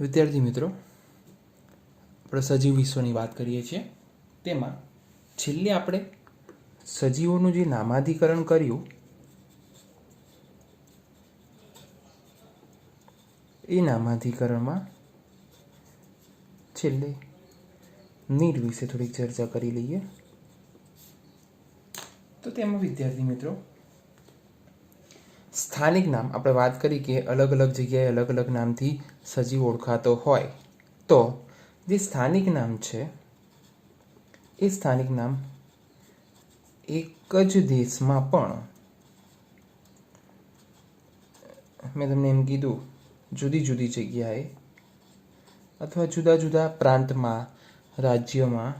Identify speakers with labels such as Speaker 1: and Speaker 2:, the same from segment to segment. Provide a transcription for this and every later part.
Speaker 1: વિદ્યાર્થી મિત્રો, આપણે સજીવ વિશ્વની વાત કરીએ છીએ. તેમાં છેલ્લે આપણે સજીવોનું જે નામાધિકરણ કર્યું એ નામાધિકરણમાં છેલ્લે નીર વિશે થોડીક ચર્ચા કરી લઈએ. તો તેમાં વિદ્યાર્થી મિત્રો, સ્થાનિક નામ આપણે વાત કરી કે અલગ અલગ જગ્યાએ અલગ અલગ નામથી સજીવ ઓળખાતો હોય, તો જે સ્થાનિક નામ છે એ સ્થાનિક નામ એક જ દેશમાં પણ, મેં તમને એમ કીધું, જુદી જુદી જગ્યાએ અથવા જુદા જુદા પ્રાંતમાં, રાજ્યમાં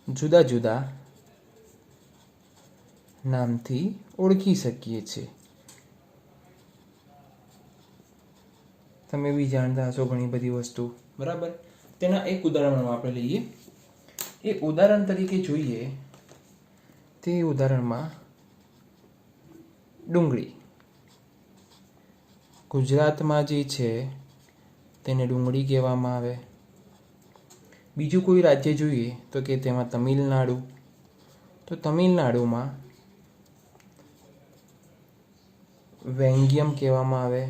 Speaker 1: જુદા જુદા નામથી ઓળખી શકીએ છીએ. તમે બી જાણતા હશો ઘણી બધી વસ્તુ, બરાબર. તેના એક ઉદાહરણ આપણે લઈએ. એ ઉદાહરણ તરીકે જોઈએ તે ઉદાહરણમાં ડુંગળી. ગુજરાતમાં જે છે તેને ડુંગળી કહેવામાં આવે. બીજું કોઈ રાજ્ય જોઈએ તો કે તેમાં તમિલનાડુ, તો તમિલનાડુમાં વેંગ્યમ કહેવામાં આવે.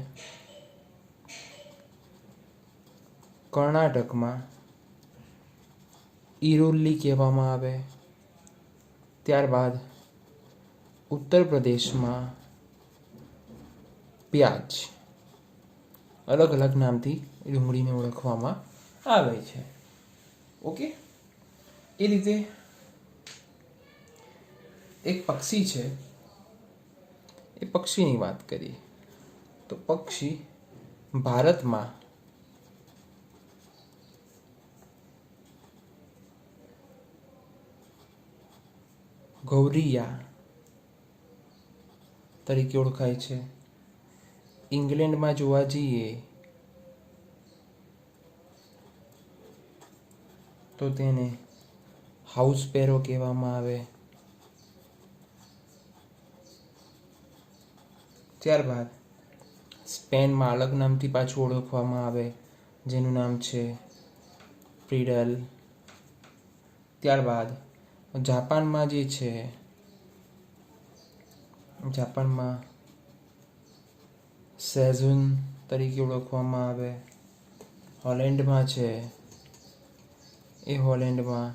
Speaker 1: કર્ણાટકમાં ઈરુલ્લી કહેવામાં આવે. ત્યારબાદ ઉત્તર પ્રદેશમાં પ્યાજ. અલગ અલગ નામથી ડુંગળીને ઓળખવામાં આવે છે. ઓકે, એ રીતે એક પક્ષી છે, એ પક્ષીની વાત કરીએ તો પક્ષી ભારતમાં ગૌરિયા તરીકે ઓળખાય છે. ઇંગ્લેન્ડમાં જોવા જઈએ તો તેને હાઉસ સ્પેરો કહેવામાં આવે. ત્યારબાદ સ્પેનમાં અલગ નામથી પાછું ઓળખવામાં આવે, જેનું નામ છે ફ્રીડલ. ત્યારબાદ જાપાનમાં જે છે, જાપાનમાં સેઝુન તરીકે ઓળખવામાં આવે. હોલેન્ડમાં છે, એ હોલેન્ડમાં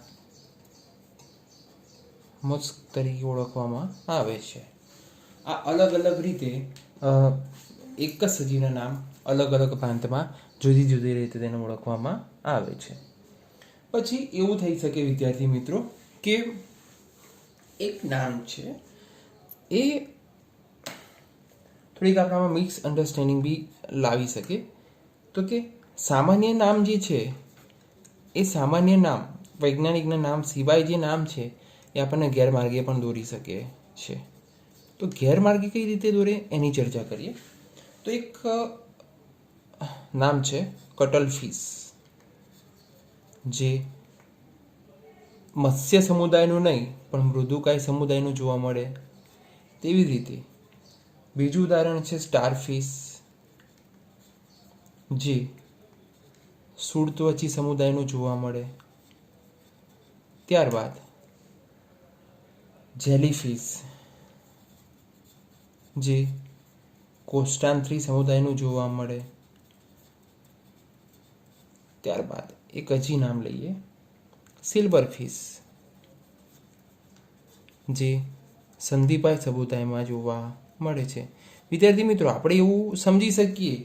Speaker 1: મુસ્ક તરીકે ઓળખવામાં આવે છે. આ અલગ અલગ રીતે એક જ સજીવના નામ અલગ અલગ પ્રાંતમાં જુદી જુદી રીતે તેને ઓળખવામાં આવે છે. પછી એવું થઈ શકે વિદ્યાર્થી મિત્રો કે એક નામ છે એ થોડીક આપણામાં મિક્સ અન્ડરસ્ટેન્ડિંગ બી લાવી શકે. તો કે સામાન્ય નામ જે છે એ સામાન્ય નામ, વૈજ્ઞાનિકના નામ સિવાય જે નામ છે એ આપણને ગેરમાર્ગે પણ દોરી શકે છે. તો ગેરમાર્ગે કઈ રીતે દોરે એની ચર્ચા કરીએ. તો એક નામ છે કટલ ફિશ, જે મત્સ્ય સમુદાયનું નહીં પણ મૃદુકાય સમુદાયનું જોવા મળે. તેવી રીતે બીજું ઉદાહરણ છે સ્ટારફિશ, જે શુળત્વચી સમુદાયનું જોવા મળે. ત્યારબાદ જેલીફિશ, જે કોસ્ટાન્થ્રી સમુદાયનું જોવા મળે. ત્યારબાદ એક હજી નામ લઈએ, સિલ્વરફિશ, જે સંધિપાય સમુદાયમાં જોવા મળે છે. વિદ્યાર્થી મિત્રો, આપણે એવું સમજી શકીએ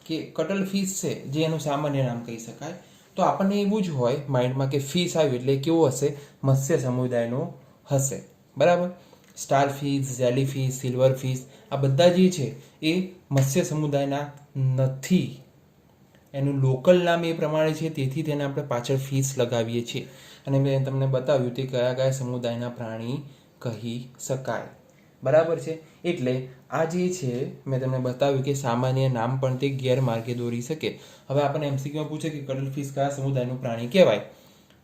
Speaker 1: કે કટલ ફિશ છે, જે એનું સામાન્ય નામ કહી શકાય. તો આપણને એવું જ હોય માઇન્ડમાં કે ફિશ આવ્યું એટલે કેવું હશે, મત્સ્ય સમુદાયનું હશે, બરાબર. સ્ટારફિશ, જેલીફિશ, સિલ્વરફિશ આ બધા જે છે એ મત્સ્ય સમુદાયના નથી. એનું લોકલ નામ એ પ્રમાણે છે, તેથી તેને આપણે પાછળ ફિશ લગાવીએ છીએ. અને મેં તમને બતાવ્યું તે કયા કયા સમુદાયના પ્રાણી કહી શકાય, બરાબર છે. એટલે આ જે છે મેં તમને બતાવ્યું કે સામાન્ય નામ પણ તે ગેરમાર્ગે દોરી શકે. હવે આપણને એમસીક્યુમાં પૂછે કે કટલ ફિશ કયા સમુદાયનું પ્રાણી કહેવાય,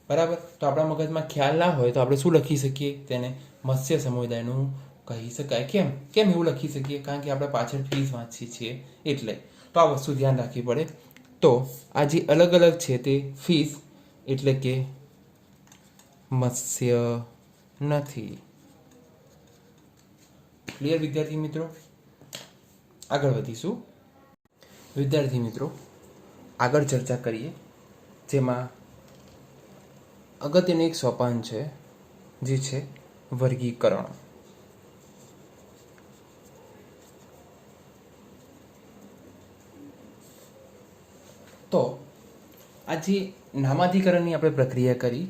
Speaker 1: બરાબર. તો આપણા મગજમાં ખ્યાલ ના હોય તો આપણે શું લખી શકીએ, તેને મત્સ્ય સમુદાયનું કહી શકાય. કેમ એવું લખી શકીએ? કારણ કે આપણે પાછળ ફિશ વાંચીએ છીએ એટલે. તો આ વસ્તુ ધ્યાન રાખવી પડે. તો આ જે અલગ અલગ છે તે ફિશ એટલે કે મત્સ્ય નથી. ક્લિયર વિદ્યાર્થી મિત્રો? આગળ વધીશું. વિદ્યાર્થી મિત્રો, આગળ ચર્ચા કરીએ, જેમાં અગત્યનું એક સોપાન છે જે છે વર્ગીકરણ. તો આ જે નામાધિકરણની આપણે પ્રક્રિયા કરી,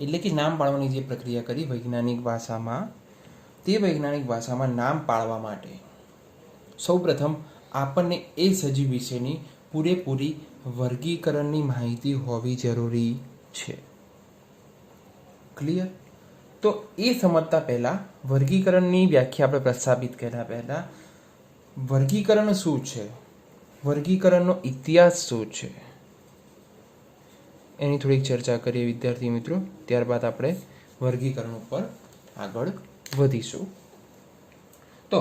Speaker 1: એટલે કે નામ પાડવાની જે પ્રક્રિયા કરી વૈજ્ઞાનિક ભાષામાં, તે વૈજ્ઞાનિક ભાષામાં નામ પાડવા માટે સૌપ્રથમ આપણને એ સજીવ વિશેની પૂરેપૂરી વર્ગીકરણની માહિતી હોવી જરૂરી છે. ક્લિયર? તો એ સમજતા પહેલાં વર્ગીકરણની વ્યાખ્યા આપણે પ્રસ્થાપિત કર્યા પહેલાં વર્ગીકરણ શું છે, વર્ગીકરણનો ઇતિહાસ શું છે, એની થોડીક ચર્ચા કરીએ વિદ્યાર્થી મિત્રો. ત્યારબાદ આપણે વર્ગીકરણ ઉપર આગળ વધીશું. તો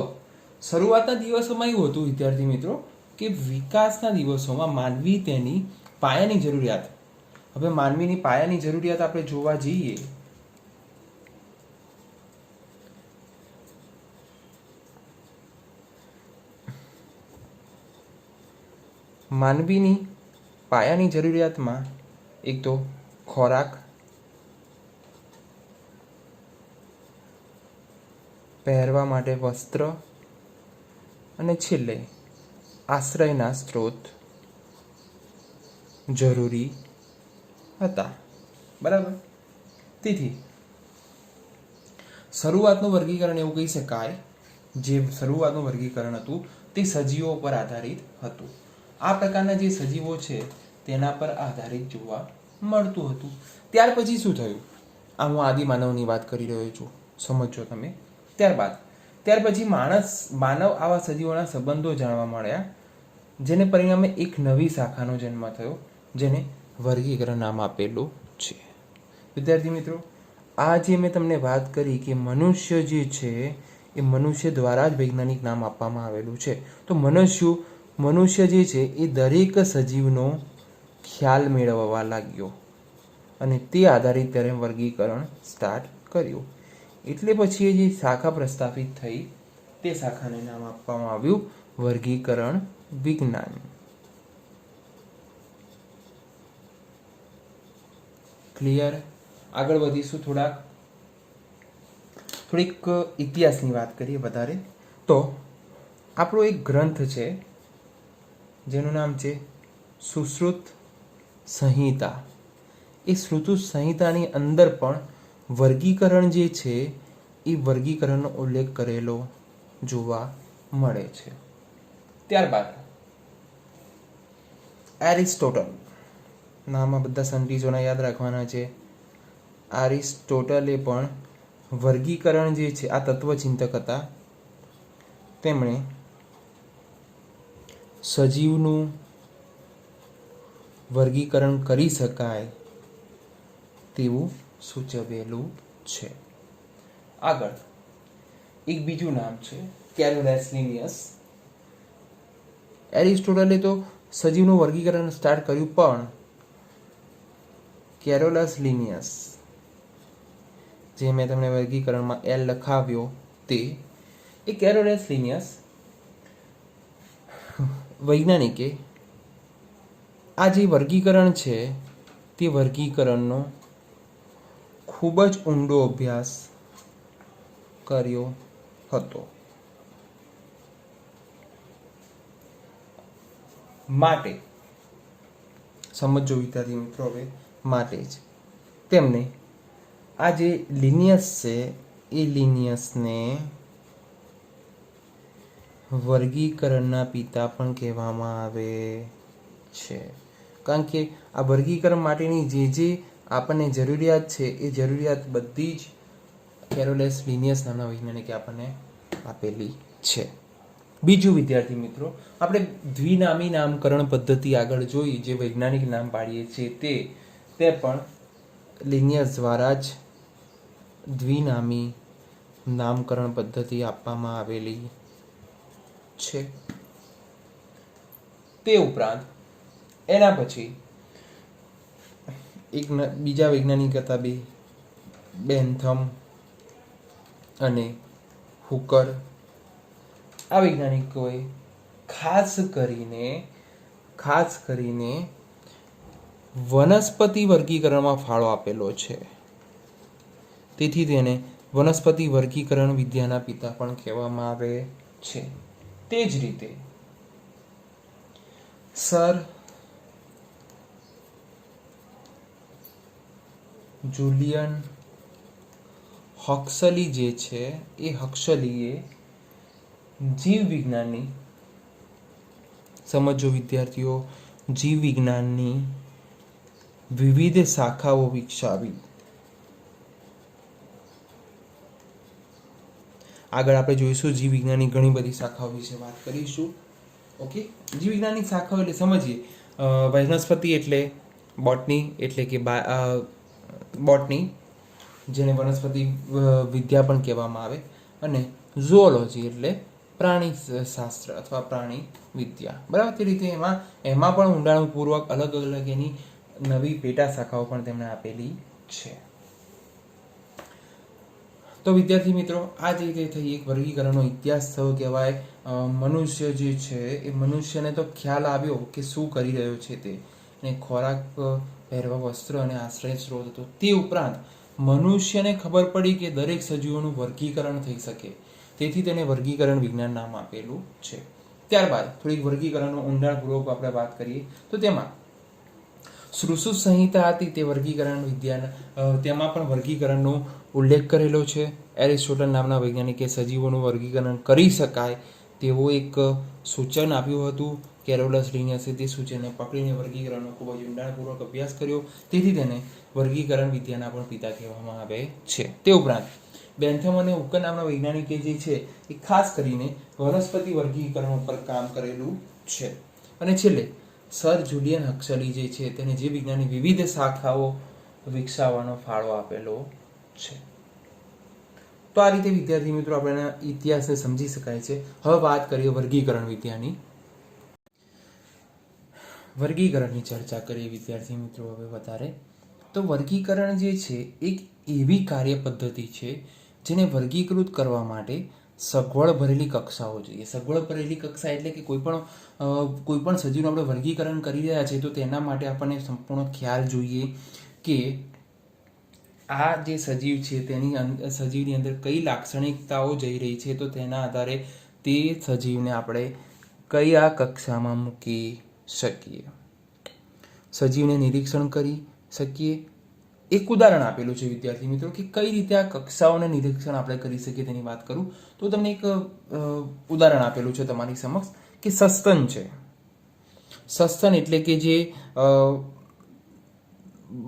Speaker 1: શરૂઆતના દિવસોમાં એવું હતું વિદ્યાર્થી મિત્રો કે વિકાસના દિવસોમાં માનવી તેની પાયાની જરૂરિયાત, હવે માનવીની પાયાની જરૂરિયાત આપણે જોવા જઈએ માનવીની પાયાની જરૂરિયાતમાં એક તો ખોરાક, પહેરવા માટે વસ્ત્ર અને છેલ્લે આશ્રયના સ્ત્રોત જરૂરી હતા. બરાબર? તેથી શરૂઆતનું વર્ગીકરણ એવું કહી શકાય, જે શરૂઆતનું વર્ગીકરણ હતું તે સજીવો પર આધારિત હતું. આ પ્રકારના જે સજીવો છે તેના પર આધારિત જોવા મળતું હતું. ત્યાર પછી શું થયું? આ હું આદિમાનવની વાત કરી રહ્યો છું, સમજો તમે. ત્યાર પછી માનવ આવા સજીવોના સંબંધો જાણવા મળ્યા, જેને પરિણામે એક નવી શાખાનો જન્મ થયો, જેને વર્ગીકરણ નામ આપેલું છે. વિદ્યાર્થી મિત્રો, આ જે મેં તમને વાત કરી કે મનુષ્ય જે છે એ મનુષ્ય દ્વારા જ વૈજ્ઞાનિક નામ આપવામાં આવેલું છે. તો મનુષ્ય જે છે એ દરેક સજીવનો ખ્યાલ મેળવવા લાગ્યો અને તે આધારિત તેને વર્ગીકરણ સ્ટાર્ટ કર્યું. એટલે પછી એ જે શાખા પ્રસ્થાપિત થઈ તે શાખાને નામ આપવામાં આવ્યું વર્ગીકરણ વિજ્ઞાન. ક્લિયર? આગળ વધીશું. થોડીક ઇતિહાસની વાત કરીએ વધારે. તો આપણો એક ગ્રંથ છે જેનું નામ છે સુશ્રુત સંહિતા. એ શ્રુત સંહિતાની અંદર પણ વર્ગીકરણ જે છે એ વર્ગીકરણનો ઉલ્લેખ કરેલો જોવા મળે છે. ત્યારબાદ એરિસ્ટોટલ નામમાં બધા સાયન્ટિસ્ટોને યાદ રાખવાના છે. એરિસ્ટોટલે પણ વર્ગીકરણ જે છે, આ તત્વચિંતક હતા, તેમણે સજીવનું વર્ગીકરણ કરી શકાય તેવું સૂચવેલું છે. આગળ એક બીજું નામ છે કેરોલસ લિનિયસ. એરિસ્ટોટલે તો સજીવનું વર્ગીકરણ સ્ટાર્ટ કર્યું, પણ કેરોલસ લિનિયસ, જે મેં તમને વર્ગીકરણમાં એલ લખાવ્યો, તે એ કેરોલસ લિનિયસ વૈજ્ઞાનિકે આ જે વર્ગીકરણ છે તે વર્ગીકરણનો ખૂબ જ ઊંડો અભ્યાસ કર્યો હતો. માટે સમજો વિદ્યાર્થી મિત્રો, હવે માટે જ તેમને આ જે લિનિયસ છે એ લિનિયસને વર્ગીકરણના પિતા પણ કહેવામાં આવે છે. કારણ કે આ વર્ગીકરણ માટેની જે આપણને જરૂરિયાત છે એ જરૂરિયાત બધી જ કેરોલસ લિનિયસ નામના વૈજ્ઞાનિકે આપણને આપેલી છે. બીજું વિદ્યાર્થી મિત્રો, આપણે દ્વિનામી નામકરણ પદ્ધતિ આગળ જોઈ, જે વૈજ્ઞાનિક નામ પાડીએ છીએ તે પણ લિનિયસ દ્વારા જ દ્વિનામી નામકરણ પદ્ધતિ આપવામાં આવેલી છે. તે ઉપરાંત એના પછી એક બીજા વૈજ્ઞાનિક હતા બેન્થમ અને હુકર. આ વૈજ્ઞાનિકોએ ખાસ કરીને વનસ્પતિ વર્ગીકરણમાં ફાળો આપેલો છે. તેથી તેને વનસ્પતિ વર્ગીકરણ વિદ્યાના પિતા પણ કહેવામાં આવે છે. તે જ રીતે સર જુલિયન હક્સલી જે છે એ હક્સલીએ જીવ વિજ્ઞાનની, સમજો વિદ્યાર્થીઓ, જીવ વિજ્ઞાનની વિવિધ શાખાઓ વિકસાવી. આગળ આપણે જોઈશું જીવ વિજ્ઞાનની ઘણી બધી શાખાઓ વિશે વાત કરીશું. ઓકે, જીવ વિજ્ઞાનની શાખાઓ એટલે સમજીએ. વનસ્પતિ એટલે બોટની, એટલે કે બોટની, જેને વનસ્પતિ વિદ્યા પણ કહેવામાં આવે, અને ઝૂઓલોજી એટલે પ્રાણી શાસ્ત્ર અથવા પ્રાણી વિદ્યા. બરાબર. તે રીતે એમાં પણ ઊંડાણપૂર્વક અલગ અલગ એની નવી પેટા શાખાઓ પણ તેમણે આપેલી છે. તો વિદ્યાર્થી મિત્રો, આ જે રીતે થઈ એક વર્ગીકરણનો ઇતિહાસ થયો કહેવાય. મનુષ્ય જે છે એ મનુષ્યને તો ખ્યાલ આવ્યો કે શું કરી રહ્યો છે તે, ને ખોરાક, પહેરવા, વસ્ત્ર અને આશ્રય સ્ત્રોત હતો. તે ઉપરાંત મનુષ્યને ખબર પડી કે દરેક સજીવોનું વર્ગીકરણ થઈ શકે, તેથી તેને વર્ગીકરણ વિજ્ઞાન નામ આપેલું છે. ત્યારબાદ થોડીક વર્ગીકરણનો ઊંડાણપૂર્વક આપણે વાત કરીએ તો તેમાં શ્રુસુત સંહિતા હતી, તે વર્ગીકરણ વિદ્યાના, તેમાં પણ વર્ગીકરણનો ઉલ્લેખ કરેલો છે. એરિસ્ટોટલ નામના વૈજ્ઞાનિકે સજીવોનું વર્ગીકરણ કરી શકાય તેવું એક સૂચન આપ્યું હતું. કેરોલસ લિનિયસે તે સૂચનને પકડીને વર્ગીકરણનો ખૂબ જ ઊંડાણપૂર્વક અભ્યાસ કર્યો, તેથી તેને વર્ગીકરણ વિદ્યાના પણ પિતા કહેવામાં આવે છે. તે ઉપરાંત બેન્થમ અને હુકર નામના વૈજ્ઞાનિકે જે છે એ ખાસ કરીને વનસ્પતિ વર્ગીકરણ ઉપર કામ કરેલું છે. અને છેલ્લે સર જુલિયન હક્સલી જે છે તેને જીવ વિજ્ઞાનની વિવિધ શાખાઓ વિકસાવવાનો ફાળો આપેલો છે. તો આ રીતે વિદ્યાર્થી મિત્રો આપણે ઇતિહાસને સમજી શકાય છે. હવે વાત કરીએ વર્ગીકરણ વિદ્યાની. વર્ગીકરણની ચર્ચા કરીએ વિદ્યાર્થી મિત્રો હવે વધારે. તો વર્ગીકરણ જે છે એક એવી કાર્ય પદ્ધતિ છે જેને વર્ગીકૃત કરવા માટે સગવડ ભરેલી કક્ષાઓ જોઈએ. સગવડ ભરેલી કક્ષા એટલે કે કોઈ પણ સજીવનું આપણે વર્ગીકરણ કરી રહ્યા છીએ તો તેના માટે આપણને સંપૂર્ણ ખ્યાલ જોઈએ કે આ જે સજીવ છે તેની સજીવની અંદર કઈ લાક્ષણિકતાઓ જઈ રહી છે, તો તેના આધારે તે સજીવને આપણે કયા કક્ષામાં મૂકી શકીએ, સજીવને નિરીક્ષણ કરી શકીએ. એક ઉદાહરણ આપેલું છે વિદ્યાર્થી મિત્રો કે કઈ રીતે આ કક્ષાઓને નિરીક્ષણ આપણે કરી શકીએ તેની વાત કરું તો તમને એક ઉદાહરણ આપેલું છે તમારી સમક્ષ કે સસ્તન છે. સસ્તન એટલે કે જે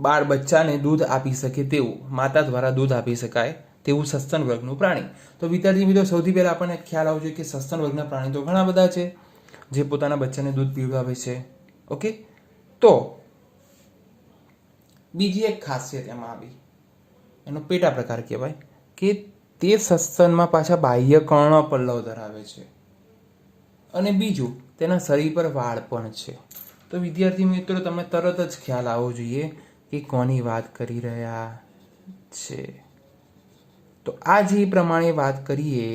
Speaker 1: બાળ બચ્ચાને દૂધ આપી શકે તેવું, માતા દ્વારા દૂધ આપી શકાય તેવું સસ્તન વર્ગનું પ્રાણી. તો વિદ્યાર્થી મિત્રો સૌથી પહેલા આપણને ખ્યાલ આવજો કે સસ્તન વર્ગના પ્રાણી તો ઘણા બધા છે જે પોતાના બચ્ચાને દૂધ પીવડાવે છે. ઓકે, તો બીજી એક ખાસિયત એમાં આવી, એનો પેટા પ્રકાર કહેવાય કે તે સસ્તનમાં પાછા બાહ્ય કર્ણપલ્લવ ધરાવે છે, અને બીજું તેના શરીર પર વાળ પણ છે. તો વિદ્યાર્થી મિત્રો તમને તરત જ ખ્યાલ આવવો જોઈએ કે કોની વાત કરી રહ્યા છે. તો આ જે પ્રમાણે વાત કરીએ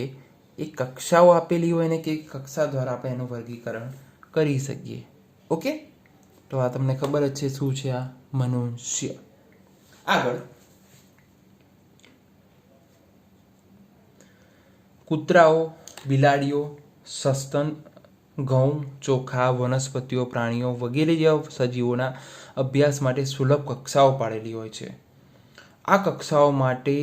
Speaker 1: એ કક્ષાઓ આપેલી હોય ને કે કક્ષા દ્વારા આપણે એનું વર્ગીકરણ કરી શકીએ. ઓકે, તો આ તમને ખબર જ છે શું છે આ મનુષ્ય. આગળ કૂતરાઓ, બિલાડીઓ, સસ્તન, ઘઉં, ચોખા, વનસ્પતિઓ, પ્રાણીઓ વગેરે જેવા સજીવોના અભ્યાસ માટે સુલભ કક્ષાઓ પાડેલી હોય છે. આ કક્ષાઓ માટે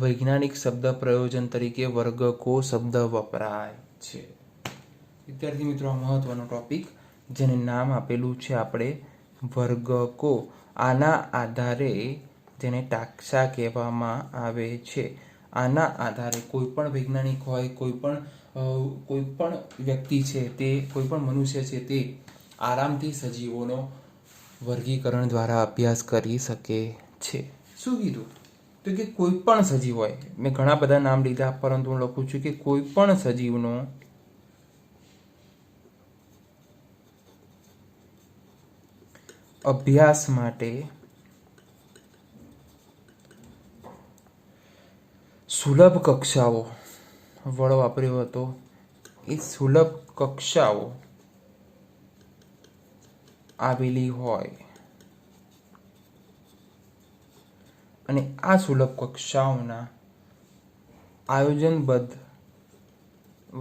Speaker 1: વૈજ્ઞાનિક શબ્દ પ્રયોજન તરીકે વર્ગકો શબ્દ વપરાય છે. વિદ્યાર્થી મિત્રો આ મહત્વનો ટોપિક જેને નામ આપેલું છે આપણે વર્ગકો. આના આધારે જેને ટાક્ષા કહેવામાં આવે છે, આના આધારે કોઈ પણ વૈજ્ઞાનિક હોય, કોઈ પણ વ્યક્તિ છે તે, કોઈ પણ મનુષ્ય છે તે આરામથી સજીવોનો વર્ગીકરણ દ્વારા અભ્યાસ કરી શકે છે. શું કીધું? તો કે કોઈ પણ સજીવ હોય, મેં ઘણા બધા નામ લીધા પરંતુ હું લખું છું કે કોઈ પણ સજીવનો અભ્યાસ માટે સુલભ કક્ષાઓ વડ વાપર્યો હતો, એ સુલભ કક્ષાઓ આવેલી હોય અને આ સુલભ કક્ષાઓના આયોજનબદ્ધ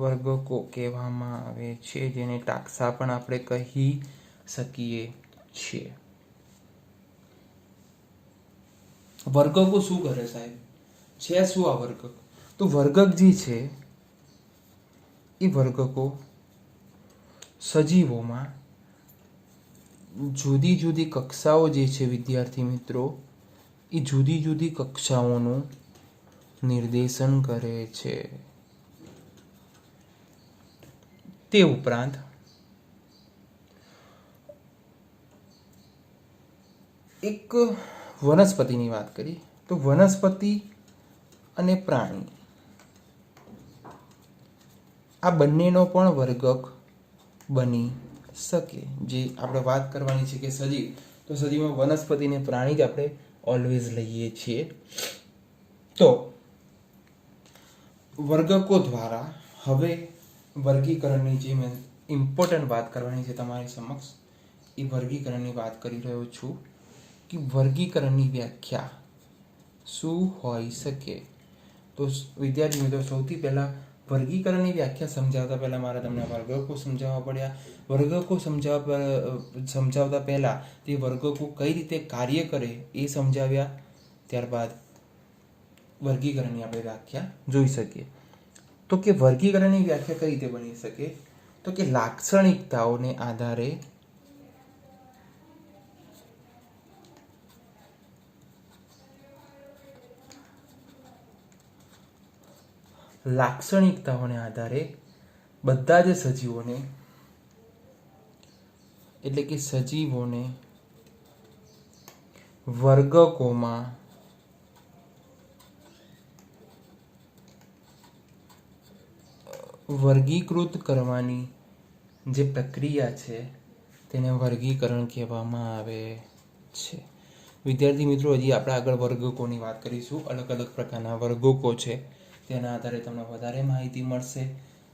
Speaker 1: વર્ગકો કહેવામાં આવે છે, જેને ટાક્ષા પણ આપણે કહી શકીએ છીએ. વર્ગકો શું કરે સાહેબ? છે શું આ વર્ગક? તો વર્ગક જે છે એ વર્ગકો સજીવોમાં જુદી જુદી કક્ષાઓ જે છે વિદ્યાર્થી મિત્રો, એ જુદી જુદી કક્ષાઓનું નિર્દેશન કરે છે. તે ઉપરાંત એક વનસ્પતિની વાત કરીએ તો વનસ્પતિ અને પ્રાણી આ બંનેનો પણ વર્ગક બની શકે. જે આપણે વાત કરવાની છે કે સજીવ, તો સજીવમાં વનસ્પતિ અને પ્રાણી જ આપણે ઓલવેઝ લઈએ છીએ. તો વર્ગકો દ્વારા હવે વર્ગીકરણની જે મેં ઇમ્પોર્ટન્ટ વાત કરવાની છે તમારી સમક્ષ, એ વર્ગીકરણની વાત કરી રહ્યો છું કે વર્ગીકરણની વ્યાખ્યા શું હોઈ શકે. તો વિદ્યાર્થી મિત્રો, સૌથી પહેલાં વર્ગીકરણની વ્યાખ્યા સમજાવતા પહેલાં મારે તમને વર્ગકો સમજાવવા પડ્યા. વર્ગકો સમજાવતા પહેલાં તે વર્ગકો કઈ રીતે કાર્ય કરે એ સમજાવ્યા. ત્યારબાદ વર્ગીકરણની આપણે વ્યાખ્યા જોઈ શકીએ. તો કે વર્ગીકરણની વ્યાખ્યા કઈ રીતે બની શકે? તો કે લાક્ષણિકતાઓને આધારે બધા જ સજીવોને, એટલે કે સજીવોને વર્ગકોમાં વર્ગીકૃત કરવાની જે પ્રક્રિયા છે તેને વર્ગીકરણ કહેવામાં આવે છે. વિદ્યાર્થી મિત્રો, હજી આપણે આગળ વર્ગકોની વાત કરીશું. અલગ અલગ પ્રકારના વર્ગકો છે, તેના આધારે તમને વધારે માહિતી મળશે.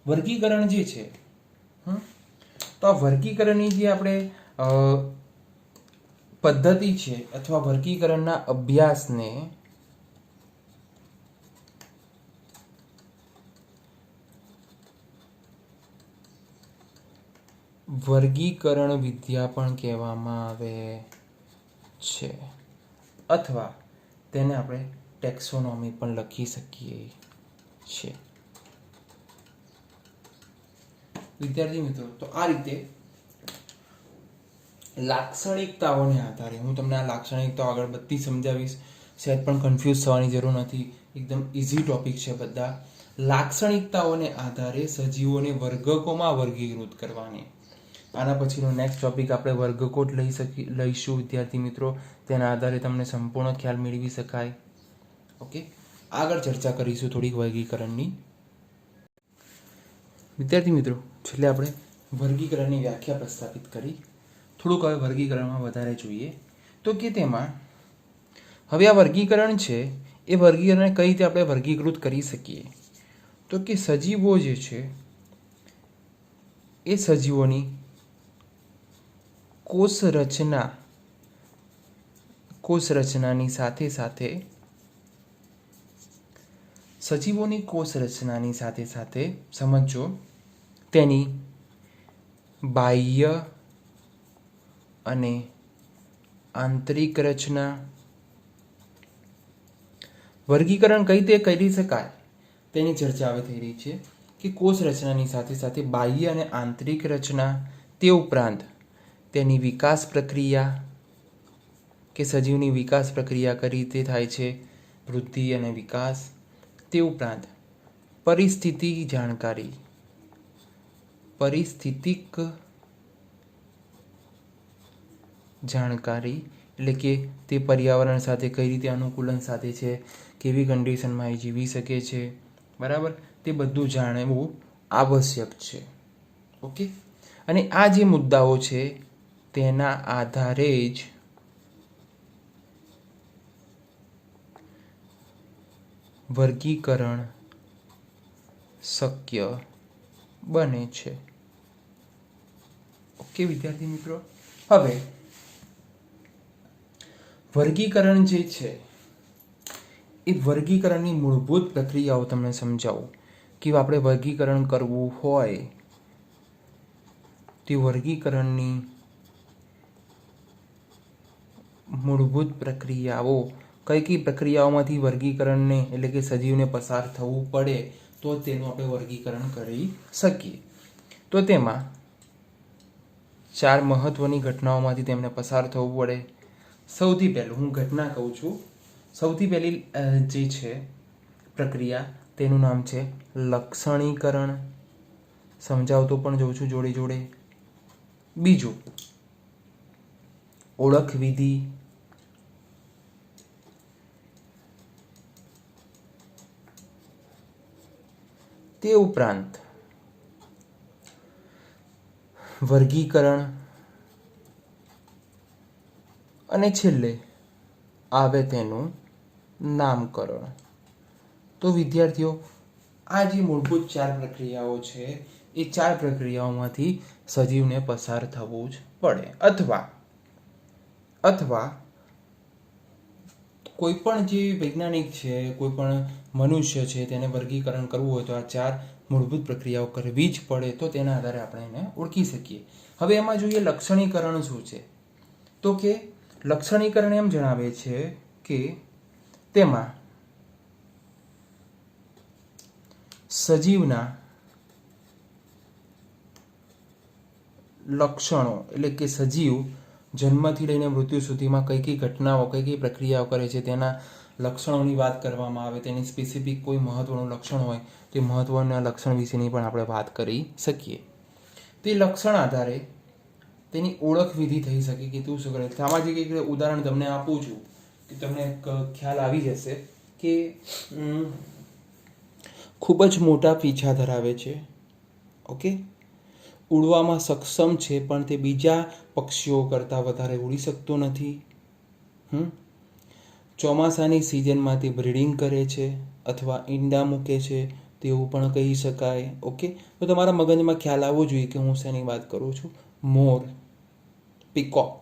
Speaker 1: વર્ગીકરણ જે છે, તો આ વર્ગીકરણની જે આપણે પદ્ધતિ છે અથવા વર્ગીકરણના અભ્યાસને વર્ગીકરણ વિદ્યા પણ કહેવામાં આવે છે, અથવા તેને આપણે ટેક્સોનોમી પણ લખી શકીએ છીએ. વિદ્યાર્થી મિત્રો, તો આ રીતે લાક્ષણિકતાઓને આધારે હું તમને આ લાક્ષણિકતાઓ આગળ બધી સમજાવીશ. સહેજ પણ કન્ફ્યુઝ થવાની જરૂર નથી, એકદમ ઇઝી ટોપિક છે બધા. લાક્ષણિકતાઓને આધારે સજીવોને વર્ગકોમાં વર્ગીકૃત કરવાની. આના પછીનો નેક્સ્ટ ટોપિક આપણે વર્ગકો લઈશું વિદ્યાર્થી મિત્રો. તેના આધારે તમને સંપૂર્ણ ખ્યાલ મેળવી શકાય. ઓકે, આગળ ચર્ચા કરીશું થોડીક વર્ગીકરણની. વિદ્યાર્થી મિત્રો, છેલ્લે આપણે વર્ગીકરણની વ્યાખ્યા પ્રસ્થાપિત કરી. થોડુંક હવે વર્ગીકરણમાં વધારે જોઈએ. તો કે તેમાં હવે આ વર્ગીકરણ છે, એ વર્ગીકરણને કઈ રીતે આપણે વર્ગીકૃત કરી શકીએ? તો કે સજીવો જે છે એ સજીવોની કોષ રચનાની સાથે સમજો તેની બાહ્ય અને આંતરિક રચના. વર્ગીકરણ કઈ રીતે કરી શકાય તેની ચર્ચા હવે થઈ રહી છે કે કોષ રચનાની સાથે સાથે બાહ્ય અને આંતરિક રચના, તે ઉપરાંત તેની વિકાસ પ્રક્રિયા, કે સજીવની વિકાસ પ્રક્રિયા કઈ રીતે થાય છે, વૃદ્ધિ અને વિકાસ. તે ઉપરાંત પરિસ્થિતિક જાણકારી, એટલે કે તે પર્યાવરણ સાથે કઈ રીતે અનુકૂલન સાધે છે, કેવી કન્ડિશનમાં એ જીવી શકે છે, બરાબર, તે બધું જાણવું આવશ્યક છે. ઓકે, અને આ જે મુદ્દાઓ છે તેના આધારે જ વર્ગીકરણ શક્ય બને છે. ઓકે વિદ્યાર્થી મિત્રો, હવે વર્ગીકરણ જે છે એ વર્ગીકરણની મૂળભૂત પ્રક્રિયાઓ તમને સમજાવું કે આપણે વર્ગીકરણ કરવું હોય તે વર્ગીકરણની મૂળભૂત પ્રક્રિયાઓ કઈ પ્રક્રિયાઓમાંથી વર્ગીકરણને એટલે કે સજીવને પસાર થવું પડે તો તેનું આપણે વર્ગીકરણ કરી શકીએ. તો તેમાં 4 મહત્વની ઘટનાઓમાંથી તેમને પસાર થવું પડે. સૌથી પહેલું હું ઘટના કહું છું. સૌથી પહેલી જે છે પ્રક્રિયા તેનું નામ છે લક્ષણીકરણ. સમજાવતો પણ જોઉં છું જોડે જોડે. બીજું ઓળખ વિધિ. તે ઉપરાંત વર્ગીકરણ અને છેલ્લે આવે તેનું નામકરણ. તો વિદ્યાર્થીઓ, આ જે મૂળભૂત 4 પ્રક્રિયાઓ છે એ 4 પ્રક્રિયાઓમાંથી સજીવને પસાર થવું જ પડે. અથવા કોઈ પણ જે વૈજ્ઞાનિક છે, કોઈ પણ મનુષ્ય છે, તેને વર્ગીકરણ કરવું હોય તો આ 4 મૂળભૂત પ્રક્રિયાઓ કરવી જ પડે. તો તેના આધારે આપણે એને ઓળખી શકીએ. હવે એમાં જોઈએ લક્ષણીકરણ શું છે. તો કે લક્ષણીકરણ એમ જણાવે છે કે તેમાં સજીવના લક્ષણો એટલે કે સજીવ જન્મથી લઈને મૃત્યુ સુધીમાં કઈ ઘટનાઓ કઈ પ્રક્રિયાઓ કરે છે તેના લક્ષણોની વાત કરવામાં આવે. તેની સ્પેસિફિક કોઈ મહત્વનું લક્ષણ હોય તે મહત્વના લક્ષણ વિશેની પણ આપણે વાત કરી શકીએ. તે લક્ષણ આધારે તેની ઓળખ વિધિ થઈ શકે કે તું શું કરે. સામાજિક એક ઉદાહરણ તમને આપું છું કે તમને ખ્યાલ આવી જશે કે ખૂબ જ મોટા પીંછા ધરાવે છે. ઓકે, ઉડવામાં સક્ષમ છે પણ તે બીજા પક્ષીઓ કરતાં વધારે ઉડી શકતો નથી. ચોમાસાની સિઝનમાં તે બ્રીડિંગ કરે છે અથવા ઈંડા મૂકે છે તેવું પણ કહી શકાય. ઓકે, તો તમારા મગજમાં ખ્યાલ આવવો જોઈએ કે હું શેની વાત કરું છું. મોર, પીકોક.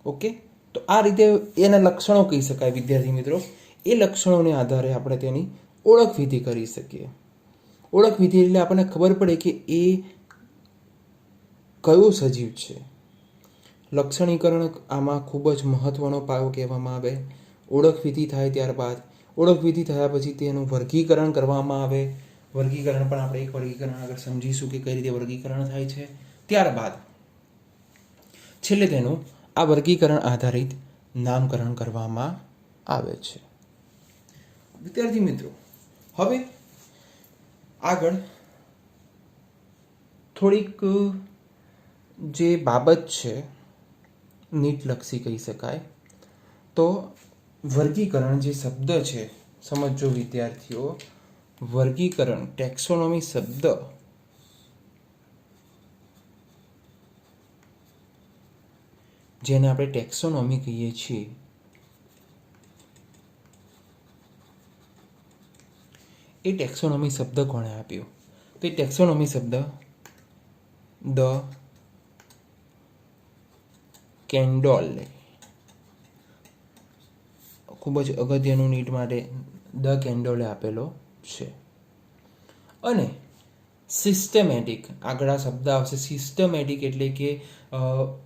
Speaker 1: ઓકે, તો આ રીતે એના લક્ષણો કહી શકાય વિદ્યાર્થી મિત્રો. એ લક્ષણોને આધારે આપણે તેની ઓળખ વિધિ કરી શકીએ. ઓળખ વિધિ એટલે આપણને ખબર પડે કે એ કયો સજીવ છે. લક્ષણીકરણ આમાં ખૂબ જ મહત્વનો પાયો કહેવામાં આવે. ઓળખ વિધિ થાય ત્યારબાદ ઓળખ વિધિ થયા પછી તેનું વર્ગીકરણ કરવામાં આવે. વર્ગીકરણ પણ આપણે એક વર્ગીકરણ આગળ સમજીશું કે કઈ રીતે વર્ગીકરણ થાય છે. ત્યારબાદ છેલ્લે તેનું આ વર્ગીકરણ આધારિત નામકરણ કરવામાં આવે છે. વિદ્યાર્થી મિત્રો, હવે આગળ થોડીક જે બાબત છે નીટલક્ષી કહી શકાય. તો વર્ગીકરણ જે શબ્દ છે સમજો વિદ્યાર્થીઓ. વર્ગીકરણ ટેક્સોનોમી શબ્દ જેને આપણે ટેક્સોનોમી કહીએ છીએ એ ટેક્સોનોમી શબ્દ કોણે આપ્યો? તો એ ટેક્સોનોમી શબ્દ ધ કેન્ડોલે, ખૂબ જ અગત્યનું નીટ માટે ધ કેન્ડોલે આપેલો છે. અને સિસ્ટમેટિક, આગળ આ શબ્દ આવશે સિસ્ટમેટિક, એટલે કે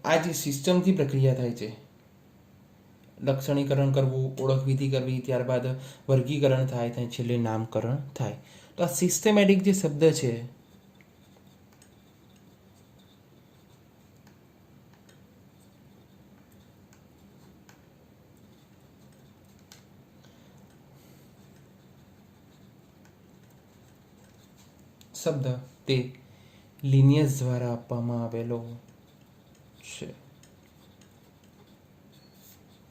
Speaker 1: આ જે સિસ્ટમથી પ્રક્રિયા થાય છે. લક્ષણીકરણ કરવું, ઓળખ વિધિ કરવી, ત્યારબાદ વર્ગીકરણ થાય, ત્યાં છેલ્લે નામકરણ થાય. તો આ સિસ્ટમેટિક જે શબ્દ છે શબ્દ તે લિનિયસ દ્વારા આપવામાં આવેલો છે.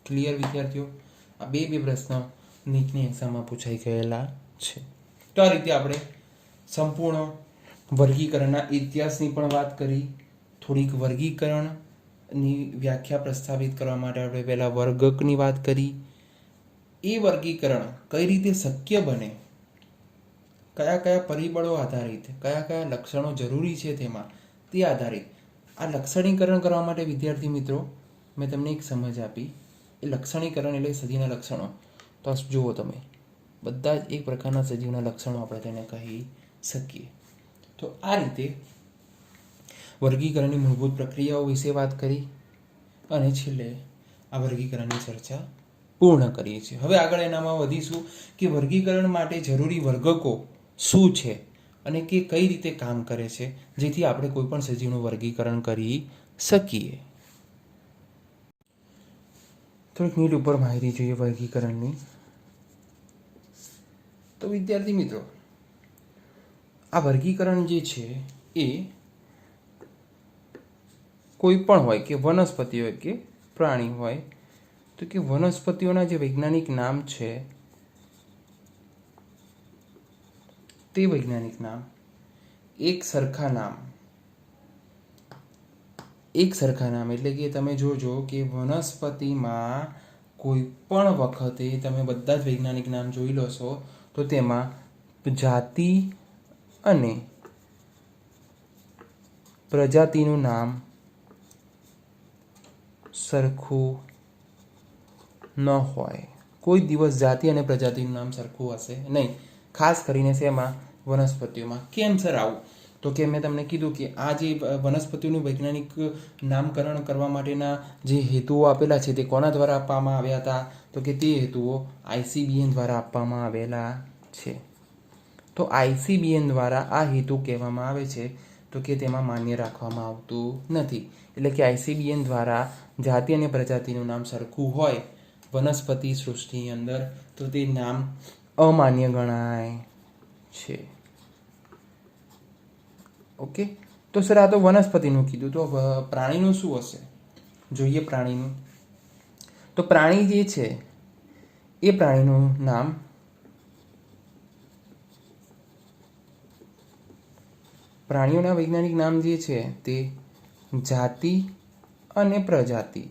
Speaker 1: ક્લિયર વિદ્યાર્થીઓ? આ બે પ્રશ્ન નીટની એક્ઝામમાં પૂછાઈ ગયેલા છે. તો આ રીતે આપણે સંપૂર્ણ વર્ગીકરણના ઇતિહાસની પણ વાત કરી, થોડીક વર્ગીકરણ ની વ્યાખ્યા પ્રસ્થાપિત કરવા માટે આપણે પહેલાં વર્ગકની વાત કરી. એ વર્ગીકરણ કઈ રીતે શક્ય બને, કયા કયા પરિબળો આધારિત, કયા કયા લક્ષણો જરૂરી છે તેમાં, તે આધારિત આ લક્ષણીકરણ કરવા માટે વિદ્યાર્થી મિત્રો મેં તમને એક સમજ આપી. એ લક્ષણીકરણ એટલે સજીવના લક્ષણો. તો જુઓ તમે, બધા જ એક પ્રકારના સજીવના લક્ષણો આપણે તેને કહી શકીએ. તો આ રીતે વર્ગીકરણની મૂળભૂત પ્રક્રિયાઓ વિશે વાત કરી અને છેલ્લે આ વર્ગીકરણની ચર્ચા પૂર્ણ કરીએ છીએ. હવે આગળ એનામાં વધીશું કે વર્ગીકરણ માટે જરૂરી વર્ગકો શું છે અને કે કઈ રીતે કામ કરે છે, જેથી આપણે કોઈ પણ સજીવનું વર્ગીકરણ કરી શકીએ. થોડીક મિનિટ ઉપર માહિતી જોઈએ વર્ગીકરણની. તો વિદ્યાર્થી મિત્રો, આ વર્ગીકરણ જે છે એ કોઈ પણ હોય, કે વનસ્પતિ હોય કે પ્રાણી હોય, તો કે વનસ્પતિઓના જે વૈજ્ઞાનિક નામ છે તે વૈજ્ઞાનિક નામ એક સરખા નામ એટલે કે તમે જોજો કે વનસ્પતિમાં કોઈ પણ વખતે તમે બધા જ વૈજ્ઞાનિક નામ જોઈ લો છો તો તેમાં જાતિ અને પ્રજાતિનું નામ સરખું ન હોય. કોઈ દિવસ જાતિ અને પ્રજાતિનું નામ સરખું હશે નહીં, ખાસ કરીને શેમાં? વનસ્પતિઓમાં. કેમ સર આવું? તો કે મેં તમને કીધું કે આ જે વનસ્પતિઓનું વૈજ્ઞાનિક નામકરણ કરવા માટેના જે હેતુઓ આપેલા છે તે કોના દ્વારા આપવામાં આવ્યા હતા? તો કે તે હેતુઓ ICBN દ્વારા આપવામાં આવેલા છે. તો ICBN દ્વારા આ હેતુ કહેવામાં આવે છે તો કે તેમાં માન્ય રાખવામાં આવતું નથી. એટલે કે ICBN દ્વારા જાતિ અને પ્રજાતિનું નામ સરખું હોય વનસ્પતિ સૃષ્ટિની અંદર તો તે નામ અમાન્ય ગણાય છે. ઓકે, તો સર આ તો વનસ્પતિનું કીધું, તો પ્રાણીનું શું હશે? જોઈએ પ્રાણીનું. તો પ્રાણી જે છે એ પ્રાણીનું નામ પ્રાણીઓના વૈજ્ઞાનિક નામ જે છે તે જાતિ અને પ્રજાતિ.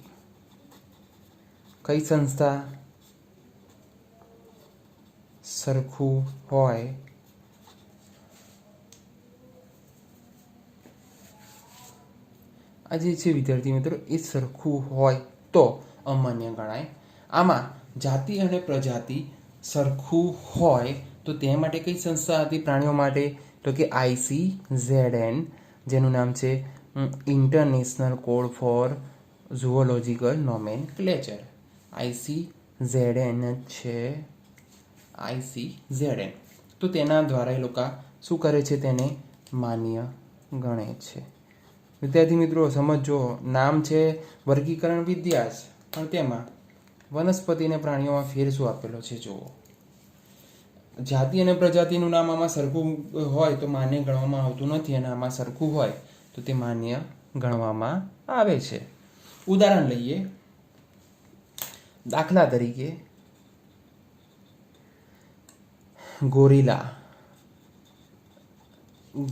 Speaker 1: કઈ સંસ્થા? સરખું હોય આ જે છે વિદ્યાર્થી મિત્રો એ સરખું હોય તો અમાન્ય ગણાય. આમાં જાતિ અને પ્રજાતિ સરખું હોય તો તે માટે કઈ સંસ્થા હતી પ્રાણીઓ માટે? તો કે ICZN, જેનું નામ છે international code for zoological nomenclature. ICZN છે ICZN. તો તેના દ્વારા એ લોકો શું કરે છે? તેને માન્ય ગણે છે. વિદ્યાર્થી મિત્રો સમજો, નામ છે વર્ગીકરણ વિદ્યા જ, પણ તેમાં વનસ્પતિ અને પ્રાણીઓમાં ફેર શું આપેલો છે જુઓ. જાતિ અને પ્રજાતિનું નામ આમાં સરખું હોય તો માન્ય ગણવામાં આવતું નથી, અને આમાં સરખું હોય તો તે માન્ય ગણવામાં આવે છે. ઉદાહરણ લઈએ. દાખલા તરીકે ગોરિલા.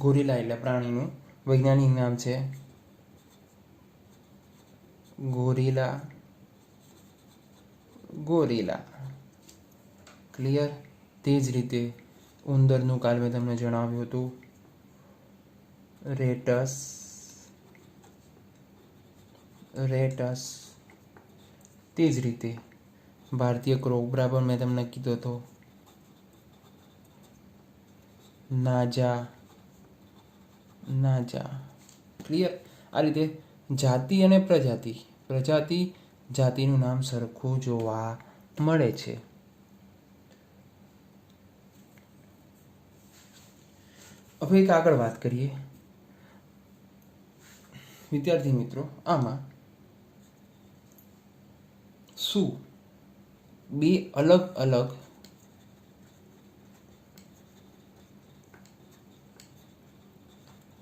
Speaker 1: ગોરિલા એટલે પ્રાણીનું વૈજ્ઞાનિક નામ છે ગોરિલા. ક્લિયર? તે જ રીતે ઉંદરનું કાલ મેં તમને જણાવ્યું હતું રેટસ. તે જ રીતે ભારતીય કોબ્રા પણ મેં તમને કીધો હતો નાજા. ક્લિયર? આ રીતે જાતિ અને પ્રજાતિ જાતિનું નામ સરખું જોવા મળે છે. હવે એક આગળ વાત કરીએ વિદ્યાર્થી મિત્રો. આમાં શું બે અલગ અલગ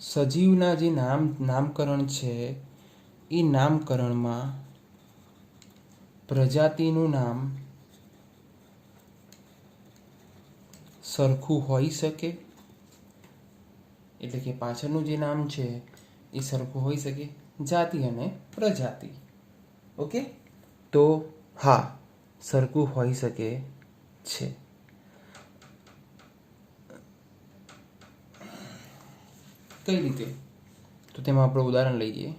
Speaker 1: સજીવના જે નામકરણ છે એ નામકરણમાં પ્રજાતિનું નામ સરખું હોઈ શકે? એટલે કે પાછળનું જે નામ છે એ સરખું હોઈ શકે? જાતિ અને પ્રજાતિ. ઓકે, તો હા, સરખું હોઈ શકે છે. કઈ રીતે? તો તેમાં આપણે ઉદાહરણ લઈએ.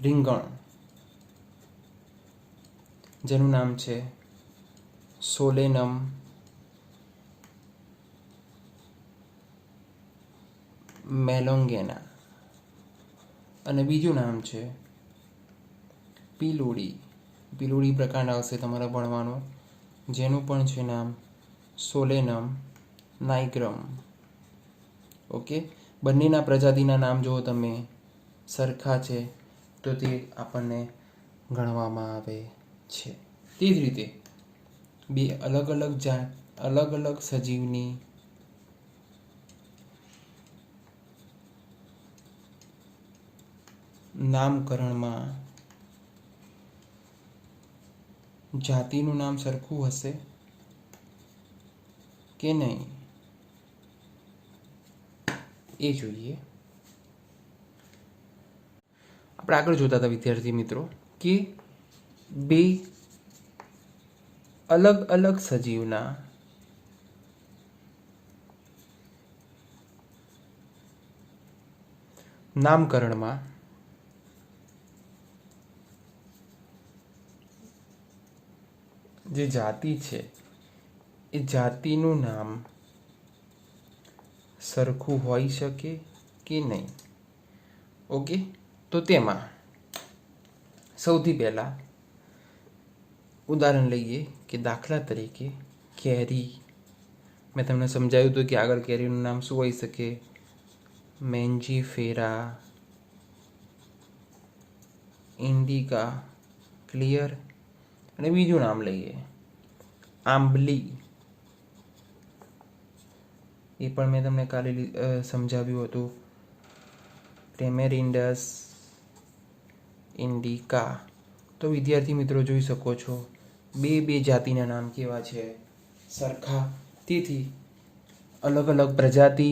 Speaker 1: રીંગણ, જેનું નામ છે સોલેનમ મેલોંગેના, અને બીજું નામ છે પીલુડી. પીલુડી પ્રકાર આવશે તમારે ભણવાનો, જેનું પણ છે નામ સોલેનમ નાઇગ્રમ. ઓકે, બંનેના પ્રજાતિના નામ જો તમે સરખા છે તો તે આપણને ગણવામાં આવે છે. તે જ રીતે બે અલગ અલગ સજીવની નામકરણમાં જાતિનું નામ સરખું હશે કે નહીં એ જોઈએ. આપણે આગળ જોતા હતા વિદ્યાર્થી મિત્રો કે બે અલગ અલગ સજીવના નામકરણમાં જે જાતિ છે એ જાતિનું નામ સરખું હોઈ શકે કે નહીં. ઓકે, તો તેમાં સૌથી પહેલા ઉદાહરણ લઈએ કે દાખલા તરીકે કેરી. મેં તમને સમજાવ્યું હતું કે આગળ કેરીનું નામ શું હોઈ શકે? મેન્જીફેરા ઇન્ડિકા. ક્લિયર? અને બીજું નામ લઈએ આંબલી. એ પણ મેં તમને કાલે સમજાવ્યું હતું, ટેમેરિન્ડસ ઇન્ડિકા. તો વિદ્યાર્થી મિત્રો જોઈ શકો છો બે જાતિના નામ કેવા છે? સરખા. તેથી અલગ અલગ પ્રજાતિ,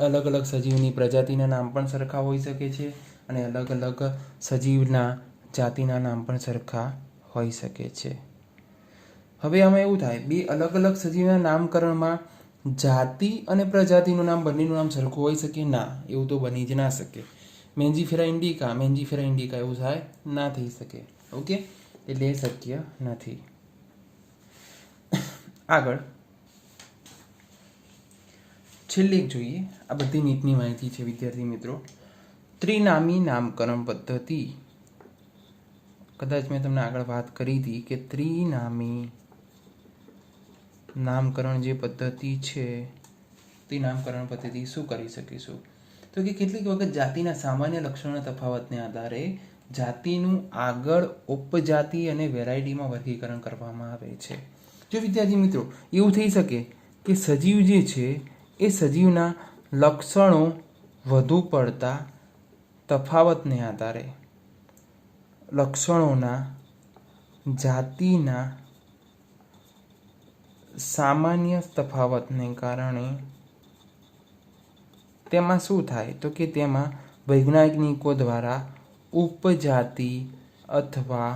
Speaker 1: અલગ અલગ સજીવની પ્રજાતિના નામ પણ સરખા હોઈ શકે છે, અને અલગ અલગ સજીવના જાતિના નામ પણ સરખા હોઈ શકે છે. હવે આમાં એવું થાય, બે અલગ અલગ સજીવના નામકરણમાં જાતિ અને પ્રજાતિનું નામ બંનેનું નામ સરખું હોઈ શકે? ના, એવું તો બની જ ના શકે. મેન્જીફેરા ઇન્ડિકા એવું થાય ના થઈ શકે. ઓકે, એટલે એ શક્ય નથી. આગળ છેલ્લે જોઈએ, આ બધી નીટની માહિતી છે વિદ્યાર્થી મિત્રો. ત્રિનામી નામકરણ પદ્ધતિ. કદાચ મેં તમને આગળ વાત કરી હતી કે ત્રિનામી નામકરણ જે પદ્ધતિ છે તે નામકરણ પદ્ધતિ શું કરી શકીશું? તો કે કેટલીક વખત જાતિના સામાન્ય લક્ષણોના તફાવતને આધારે જાતિનું આગળ ઉપજાતિ અને વેરાયટીમાં વર્ગીકરણ કરવામાં આવે છે. જો વિદ્યાર્થી મિત્રો એવું થઈ શકે કે સજીવ જે છે એ સજીવના લક્ષણો વધુ પડતા તફાવતને આધારે લક્ષણોના જાતિના સામાન્ય તફાવતને કારણે તેમાં શું થાય? તો કે તેમાં વૈજ્ઞાનિકો દ્વારા ઉપજાતિ અથવા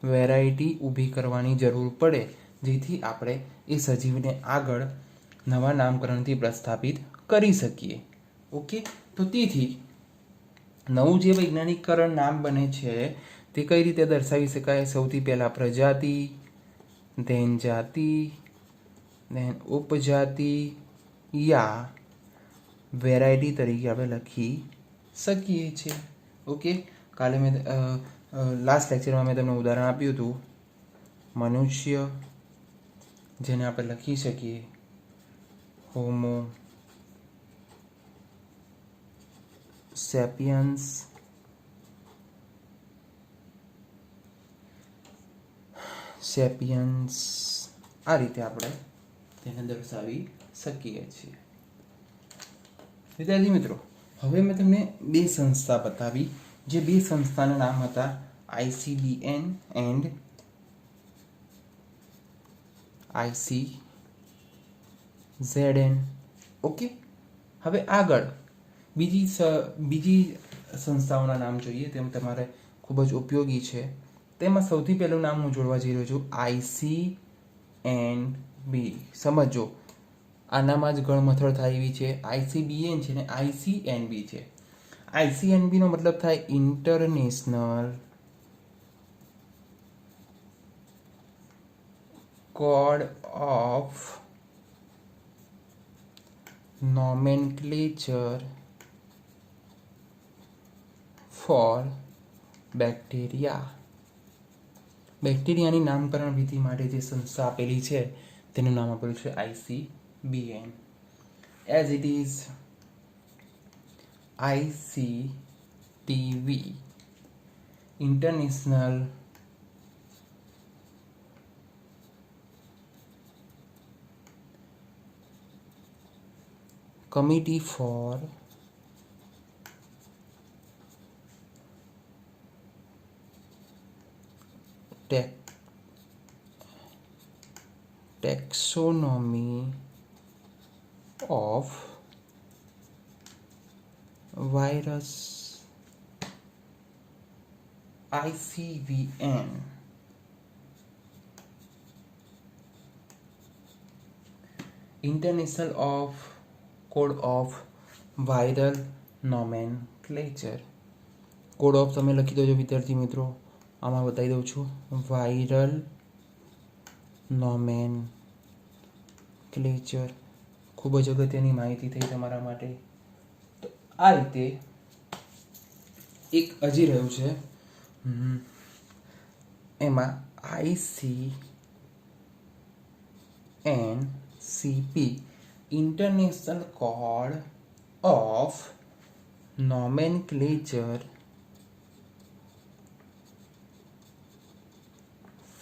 Speaker 1: વેરાયટી ઊભી કરવાની જરૂર પડે, જેથી આપણે એ સજીવને આગળ નવા નામકરણથી પ્રસ્થાપિત કરી શકીએ. ઓકે, તો તેથી નવું જે વૈજ્ઞાનિકકરણ નામ બને છે તે કઈ રીતે દર્શાવી શકાય? સૌથી પહેલાં પ્રજાતિ, ધેન જાતિ, ધેન ઉપજાતિ યા વેરાયટી તરીકે આપણે લખી શકીએ છીએ. ઓકે, કાલે મેં લાસ્ટ લેક્ચરમાં મેં તમને ઉદાહરણ આપ્યું હતું મનુષ્ય, જેને આપણે લખી શકીએ હોમો સેપિયન્સ, આ રીતે આપણે તેને દર્શાવી શકીએ છીએ. વિદ્યાર્થી મિત્રો, હવે મેં તમને બે સંસ્થા બતાવી, જે બે સંસ્થાના નામ હતા ICBN એન્ડ ICZN. ઓકે, હવે આગળ બીજી સંસ્થાઓના નામ જોઈએ તેમ તમારે ખૂબ જ ઉપયોગી છે. તેમાં સૌથી પહેલું નામ હું જોડવા જઈ રહ્યો છું ICNB. સમજો આનામાં જ ગણમથળ થાય એવી છે. ICBN છે ને ICNB છે. ICNB નો મતલબ થાય international code of nomenclature for bacteria. બેક્ટેરિયાની નામકરણ વિધિ માટે જે સંસ્થા આપેલી છે તેનું નામ આપેલું છે ICBN. As it is ICTV, international committee four taxonomy of virus, ICVN. International code of viral nomenclature. Code of તમે લખી દેજો વિદ્યાર્થી મિત્રો. આમાં બતાવી દઉં છું વાયરલ નોમેનક્લેચર. ખૂબ જ અગત્યની માહિતી થઈ તમારા માટે. તો આ રીતે એક હજી રહ્યું છે એમાં ICNCP, international code of nomenclature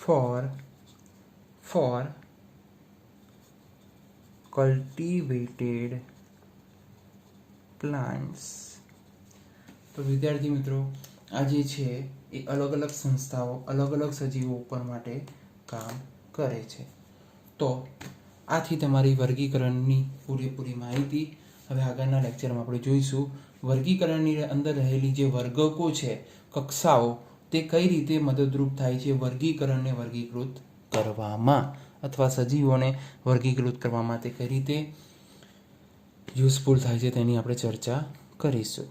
Speaker 1: for cultivated plants. તો વિદ્યાર્થી મિત્રો આ જે છે એ અલગ અલગ સંસ્થાઓ અલગ અલગ સજીવો ઉપર માટે કામ કરે છે. તો આથી તમારી વર્ગીકરણની પૂરેપૂરી માહિતી. હવે આગળના લેક્ચરમાં આપણે જોઈશું વર્ગીકરણની અંદર રહેલી જે વર્ગકો છે, કક્ષાઓ, તે કઈ રીતે મદદરૂપ થાય છે વર્ગીકરણને વર્ગીકૃત કરવામાં, અથવા સજીવોને વર્ગીકૃત કરવામાં તે કઈ રીતે યુઝફુલ થાય છે તેની આપણે ચર્ચા કરીશું.